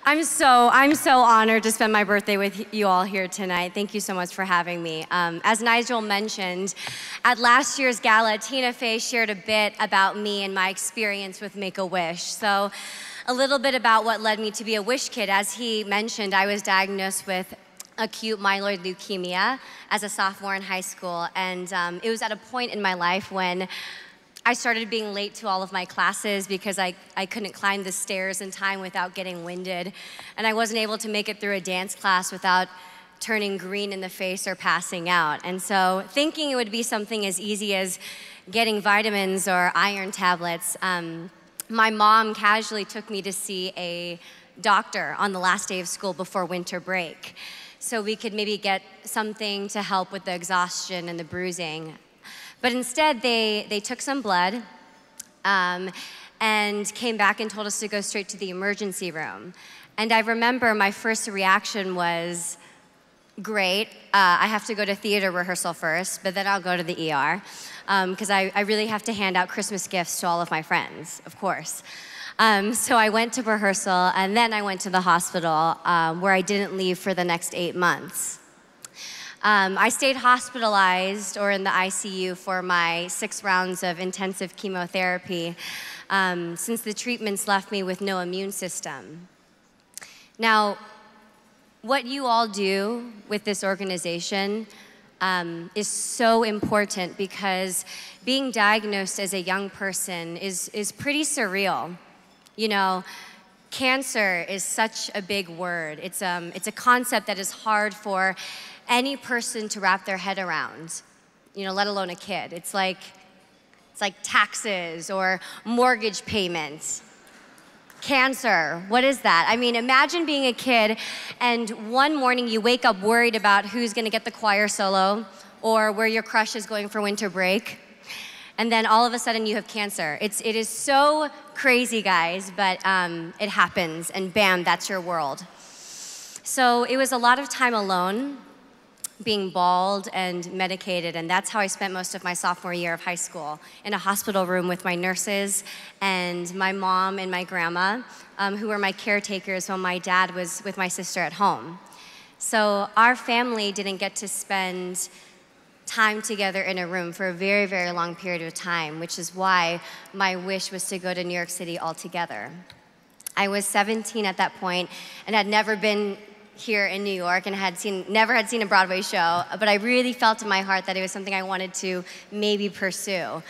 I'm so honored to spend my birthday with you all here tonight. Thank you so much for having me. As Nigel mentioned, at last year's gala, Tina Fey shared a bit about me and my experience with Make-A-Wish. So a little bit about what led me to be a Wish kid. As he mentioned, I was diagnosed with acute myeloid leukemia as a sophomore in high school. And it was at a point in my life when I started being late to all of my classes because I couldn't climb the stairs in time without getting winded. And I wasn't able to make it through a dance class without turning green in the face or passing out. And so thinking it would be something as easy as getting vitamins or iron tablets, my mom casually took me to see a doctor on the last day of school before winter break, so we could maybe get something to help with the exhaustion and the bruising. But instead, they took some blood and came back and told us to go straight to the emergency room. And I remember my first reaction was, great, I have to go to theater rehearsal first, but then I'll go to the ER, because I really have to hand out Christmas gifts to all of my friends, of course. So I went to rehearsal, and then I went to the hospital, where I didn't leave for the next 8 months. I stayed hospitalized or in the ICU for my 6 rounds of intensive chemotherapy, since the treatments left me with no immune system. Now, what you all do with this organization is so important, because being diagnosed as a young person is pretty surreal. You know, cancer is such a big word. It's a concept that is hard for any person to wrap their head around, you know, let alone a kid. It's like taxes or mortgage payments. Cancer, what is that? I mean, imagine being a kid and one morning you wake up worried about who's gonna get the choir solo or where your crush is going for winter break. And then all of a sudden you have cancer. It is so crazy, guys, but it happens, and bam, that's your world. So it was a lot of time alone, being bald and medicated, and that's how I spent most of my sophomore year of high school, in a hospital room with my nurses and my mom and my grandma, who were my caretakers while my dad was with my sister at home. So our family didn't get to spend time together in a room for a very, very long period of time, which is why my wish was to go to New York City altogether. I was 17 at that point and had never been here in New York and never had seen a Broadway show, but I really felt in my heart that it was something I wanted to maybe pursue.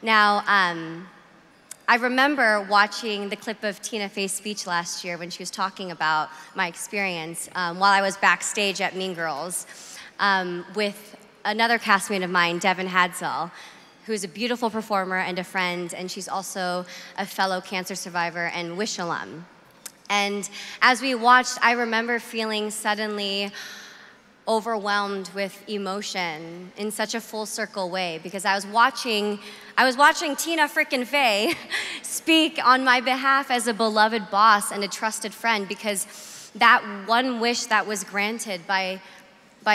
Now, I remember watching the clip of Tina Fey's speech last year when she was talking about my experience while I was backstage at Mean Girls with another castmate of mine, Devin Hadsell, who's a beautiful performer and a friend, and she's also a fellow cancer survivor and Wish alum. And as we watched, I remember feeling suddenly overwhelmed with emotion in such a full circle way, because I was watching Tina frickin' Fey speak on my behalf as a beloved boss and a trusted friend, because that one wish that was granted by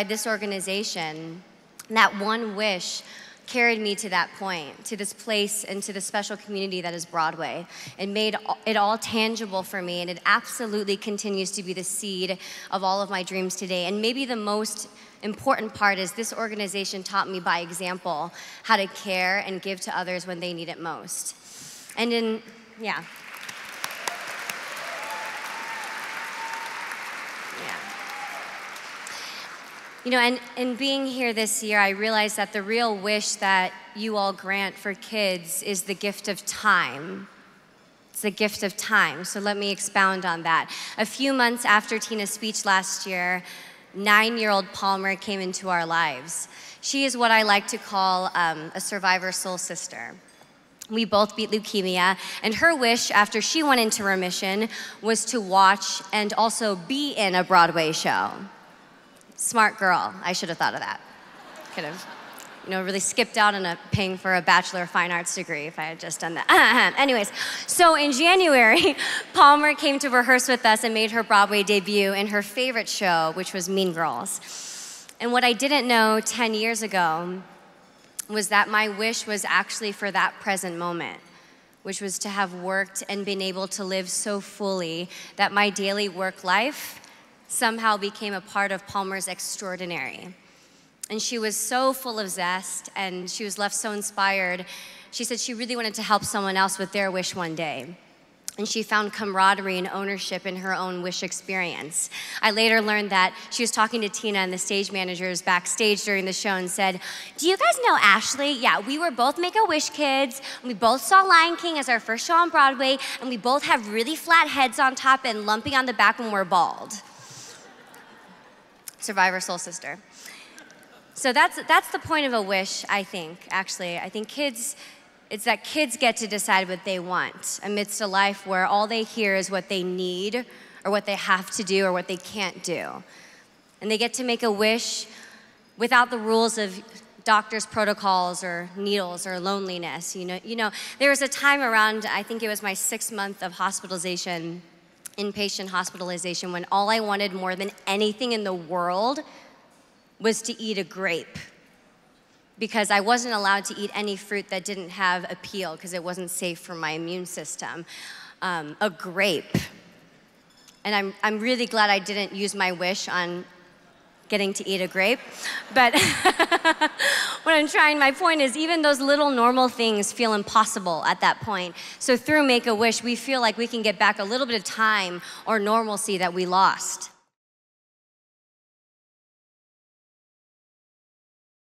this organization, that one wish carried me to that point, to this place and to the special community that is Broadway. It made it all tangible for me, and it absolutely continues to be the seed of all of my dreams today. And maybe the most important part is this organization taught me by example how to care and give to others when they need it most. And yeah. You know, and being here this year, I realized that the real wish that you all grant for kids is the gift of time. It's the gift of time, so let me expound on that. A few months after Tina's speech last year, 9-year-old Palmer came into our lives. She is what I like to call a survivor soul sister. We both beat leukemia, and her wish after she went into remission was to watch and also be in a Broadway show. Smart girl, I should have thought of that. Could have, you know, really skipped out on paying for a Bachelor of Fine Arts degree if I had just done that. Anyways, so in January, Palmer came to rehearse with us and made her Broadway debut in her favorite show, which was Mean Girls. And what I didn't know 10 years ago was that my wish was actually for that present moment, which was to have worked and been able to live so fully that my daily work life somehow became a part of Palmer's extraordinary. And she was so full of zest, and she was left so inspired. She said she really wanted to help someone else with their wish one day. And she found camaraderie and ownership in her own wish experience. I later learned that she was talking to Tina and the stage managers backstage during the show and said, "Do you guys know Ashley? Yeah, we were both Make-A-Wish kids. We both saw Lion King as our first show on Broadway, and we both have really flat heads on top and lumpy on the back when we're bald." Survivor soul sister. So that's the point of a wish, I think, actually. I think it's that kids get to decide what they want amidst a life where all they hear is what they need or what they have to do or what they can't do. And they get to make a wish without the rules of doctors' protocols or needles or loneliness. You know, there was a time around, I think it was my 6th month of hospitalization, inpatient hospitalization, when all I wanted more than anything in the world was to eat a grape, because I wasn't allowed to eat any fruit that didn't have a peel because it wasn't safe for my immune system. A grape. And I'm really glad I didn't use my wish on getting to eat a grape. But my point is, even those little normal things feel impossible at that point. So through Make-A-Wish, we feel like we can get back a little bit of time or normalcy that we lost.